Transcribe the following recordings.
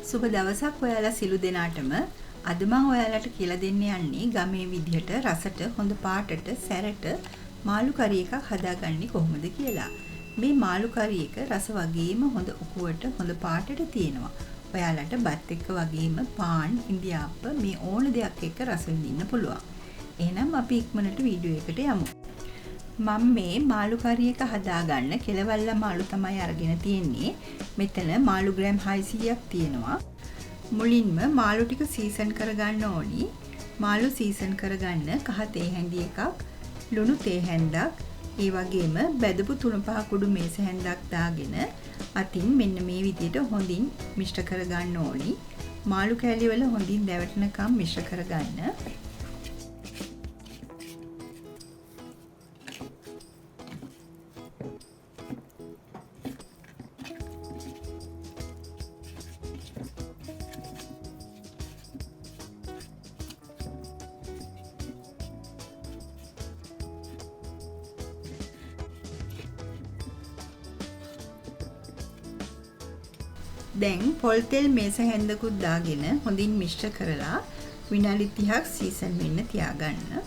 සුබ දවසක් ඔයාලා සිළු දෙනාටම. අද මම ඔයාලට කියලා දෙන්න යන්නේ ගමේ විදිහට රසට හොඳ පාටට සැරට මාළු කරි එකක් හදාගන්නේ කොහොමද කියලා. මේ මාළු කරි එක රස වගේම හොඳ උකුවට හොඳ පාටට තියෙනවා. ඔයාලට බත් එක්ක වගේම පාන්, ඉන්දියාප්ප මේ ඕන දෙයක් එක්ක රස විඳින්න පුළුවන්. එහෙනම් අපි ඉක්මනට වීඩියෝ එකට යමු. මම මේ මාළු කරි එක හදාගන්න කෙලවල්ලා මාළු තමයි අරගෙන තියෙන්නේ. මෙතන මාළු ග්‍රෑම් 600ක් තියෙනවා. මුලින්ම මාළු ටික සීසන් කරගන්න ඕනි. මාළු සීසන් කරගන්න කහ තේ හැඳි එකක්, ලුණු තේ හැන්දක්, ඒ වගේම බැදපු 3-5 කුඩු මේස හැන්දක් දාගෙන අතින් මෙන්න මේ විදිහට හොඳින් මිශ්‍ර කරගන්න ඕනි. මාළු කෑලි වල හොඳින් දැවටෙනකම් මිශ්‍ර කරගන්න. දැන් පොල් තෙල් මේස හැන්දකුත් දාගෙන හොඳින් මිශ්‍ර කරලා විනාඩි 30ක් සීසන් වෙන්න තියාගන්න.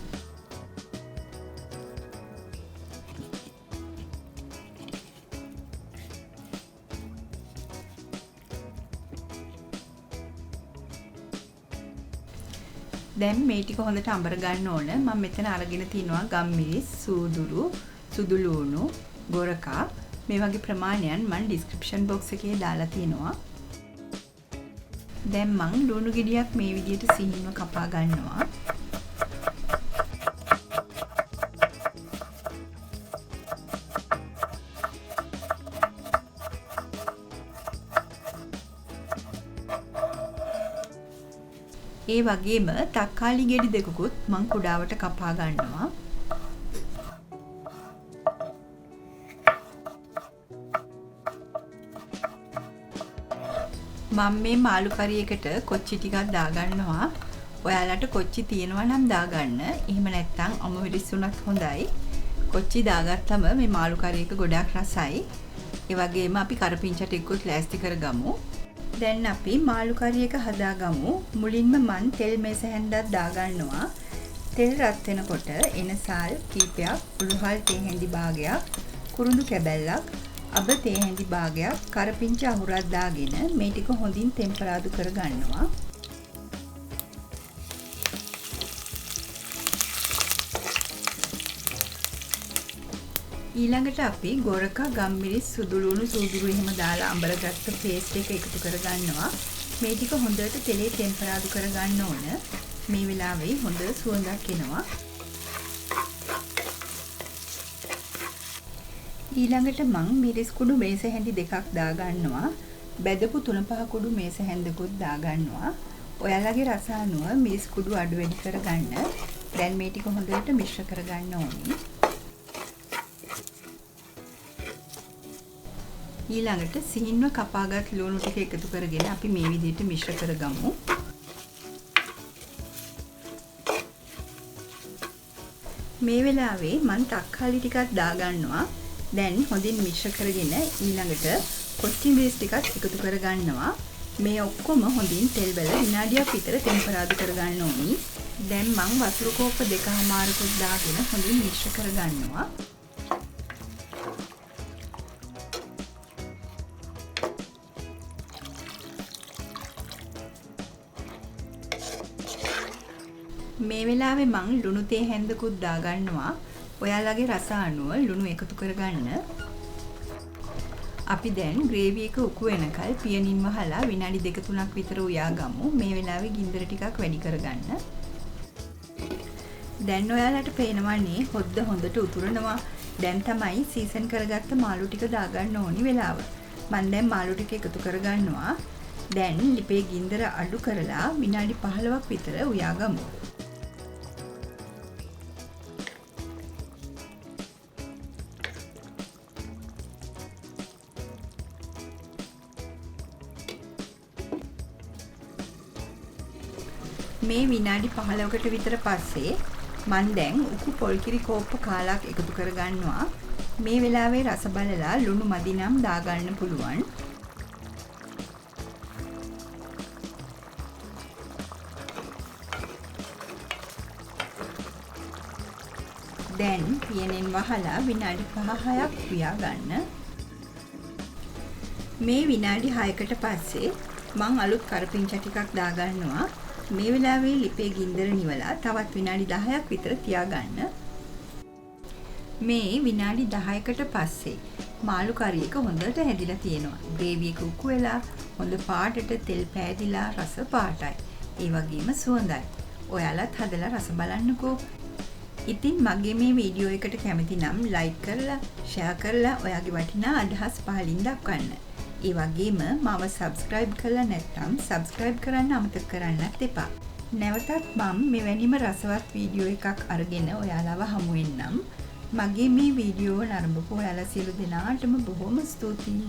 දැන් මේ ටික හොඳට අඹර ගන්න ඕන. මම මෙතන අරගෙන තිනවා ගම්මිරිස්, සූදුරු, සුදු ලුණු, ගොරකා මේ වගේ ප්‍රමාණයන් මම ඩිස්ක්‍රිප්ෂන් බොක්ස් එකේ දාලා තියෙනවා. දැන් මම ලුණු ගෙඩියක් මේ විදිහට සිහින්ව කපා ගන්නවා. ඒ වගේම තක්කාලි ගෙඩි දෙකකුත් මම කුඩාවට කපා ගන්නවා. මම මේ මාළු කරි එකට කොච්චි ටිකක් දාගන්නවා. ඔයාලට කොච්චි තියෙනවා නම් දාගන්න. එහෙම නැත්නම් අමුවිරිස් උනත් හොඳයි. කොච්චි දාගත්තම මේ මාළු කරි එක ගොඩාක් රසයි. ඒ වගේම අපි කරපිංචට එක්කත් ලෑස්ති කරගමු. දැන් අපි මාළු කරි එක හදාගමු. මුලින්ම මම තෙල් මේස හැන්දක් දාගන්නවා. තෙල් රත් වෙනකොට එනසල් කීපයක්, උළුහල් තේ හැඳි භාගයක්, කුරුඳු කැබැල්ලක්, අබ තේ හැඳි භාගයක්, කරපිංච අහුරක් දාගෙන මේ ටික හොඳින් ටෙම්පරාදු කරගන්නවා. ඊළඟට අපි ගොරකා, ගම්මිරිස්, සුදු ලුණු, සූදුරු එහෙම දාලා අඹරගත්ත පේස්ට් එක එකතු කරගන්නවා. මේ ටික හොඳට තෙලේ ටෙම්පරාදු කරගන්න ඕන. මේ වෙලාවේ හොඳ සුවඳක් එනවා. ඊළඟට මම මිරිස් කුඩු මේස හැඳි දෙකක් දාගන්නවා. බැදපු 3-5 කුඩු මේස හැන්දකුත් දාගන්නවා. ඔයාලගේ රස අනුව මිරිස් කුඩු අඩු වැඩි කරගන්න. දැන් මේ ටික හොඳට මිශ්‍ර කරගන්න ඕනේ. ඊළඟට සිහින්ව කපාගත් ලුණු ටික එකතු කරගෙන අපි මේ විදිහට මිශ්‍ර කරගමු. මේ වෙලාවේ මම තක්කාලි ටිකක් දාගන්නවා. දැන් හොඳින් මිශ්‍ර කරගෙන ඊළඟට කොච්චිමිරිස් ටිකක් එකතු කරගන්නවා. මේ ඔක්කොම හොඳින් තෙල් වල විනාඩියක් විතර ටෙම්පරාදු කරගන්න ඕනි. දැන් මම වතුර කෝප්ප 2මාරකුත් දාගෙන හොඳින් මිශ්‍ර කරගන්නවා. මේ වෙලාවේ මම ලුණු තේ හැන්දකුත් දාගන්නවා. ඔයාලගේ රස අනුව ලුණු එකතු කරගන්න. අපි දැන් ග්‍රේවි එක උකු වෙනකල් පියනින් වහලා විනාඩි 2-3ක් විතර උයාගමු. මේ වෙලාවේ ගින්දර ටිකක් වැඩි කරගන්න. දැන් ඔයාලට පේනවනේ හොද්ද හොඳට උතුරනවා. දැන් තමයි සීසන් කරගත්ත මාළු ටික දාගන්න ඕනි වෙලාව. මම දැන් මාළු ටික එකතු කරගන්නවා. දැන් ලිපේ ගින්දර අඩු කරලා විනාඩි 15ක් විතර උයාගමු. මේ විනාඩි 15කට විතර පස්සේ මම දැන් උකු පොල් කිරි කෝප්ප කාලක් එකතු කරගන්නවා. මේ වෙලාවේ රස බලලා ලුණු මදි නම් දාගන්න පුළුවන්. දැන් පියනෙන් වහලා විනාඩි 5-6ක් උයා ගන්න. මේ විනාඩි 6කට පස්සේ මං අලුත් කරපිංචා ටිකක් දාගන්නවා. මේ වෙලාවේ ලිපේ ගින්දර නිවලා තවත් විනාඩි 10ක් විතර තියාගන්න. මේ විනාඩි 10කට පස්සේ මාළු කරි එක හොඳට හැදිලා තියෙනවා. ග්‍රේවි එක උකු වෙලා හොඳ පාටට තෙල් පෑදිලා රස පාටයි. ඒ වගේම සුවඳයි. ඔයාලත් හදලා රස බලන්නකෝ. ඉතින් මගේ මේ වීඩියෝ එකට කැමති නම් ලයික් කරලා, ෂෙයා කරලා ඔයාගේ වටිනා අදහස් පහලින් දක්වන්න. ඒ වගේම මම සබ්ස්ක්‍රයිබ් කරලා නැත්නම් සබ්ස්ක්‍රයිබ් කරන්න අමතක කරන්නත් එපා. නැවතත් මම මෙවැනිම රසවත් වීඩියෝ එකක් අරගෙන ඔයාලව හමු වෙන්නම්. මගේ මේ වීඩියෝ නරඹපු ඔයාලා සියලු දෙනාටම බොහොම ස්තුතියි.